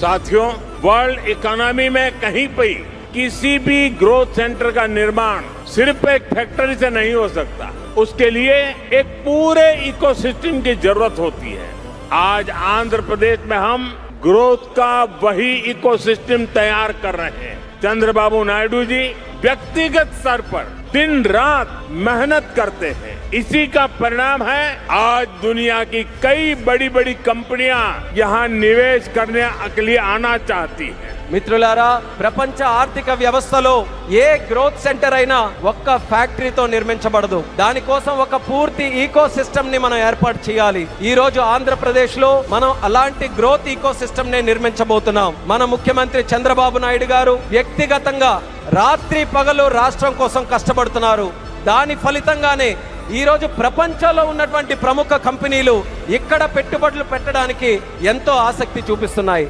साथियों, world economy में कहीं पे किसी भी ग्रोथ सेंटर का निर्माण सिर्फ एक फैक्ट्री से नहीं हो सकता। उसके लिए एक पूरे इकोसिस्टम की जरूरत होती है। आज आंध्र प्रदेश में हम ग्रोथ का वही इकोसिस्टम तैयार कर रहे हैं। चंद्रबाबू नायडू जी व्यक्तिगत स्तर पर दिन रात मेहनत करते हैं। इसी का परिणाम है आज दुनिया की कई बड़ी बड़ी कंपनियां यहाँ निवेश करने के लिए आना चाहती हैं। మిత్రులారా, ప్రపంచ ఆర్థిక వ్యవస్థలో ఏ గ్రోత్ సెంటర్ అయినా ఒక్క ఫ్యాక్టరీతో నిర్మించబడదు. దానికోసం ఒక పూర్తి ఈకో సిస్టమ్ ని మనం ఏర్పాటు చేయాలి. ఈ రోజు ఆంధ్రప్రదేశ్ లో మనం అలాంటి గ్రోత్ ఈకో సిస్టమ్ ని నిర్మించబోతున్నాం. మన ముఖ్యమంత్రి చంద్రబాబు నాయుడు గారు వ్యక్తిగతంగా రాత్రి పగలు రాష్ట్రం కోసం కష్టపడుతున్నారు. దాని ఫలితంగానే ఈ రోజు ప్రపంచంలో ఉన్నటువంటి ప్రముఖ కంపెనీలు ఇక్కడ పెట్టుబడులు పెట్టడానికి ఎంతో ఆసక్తి చూపిస్తున్నాయి.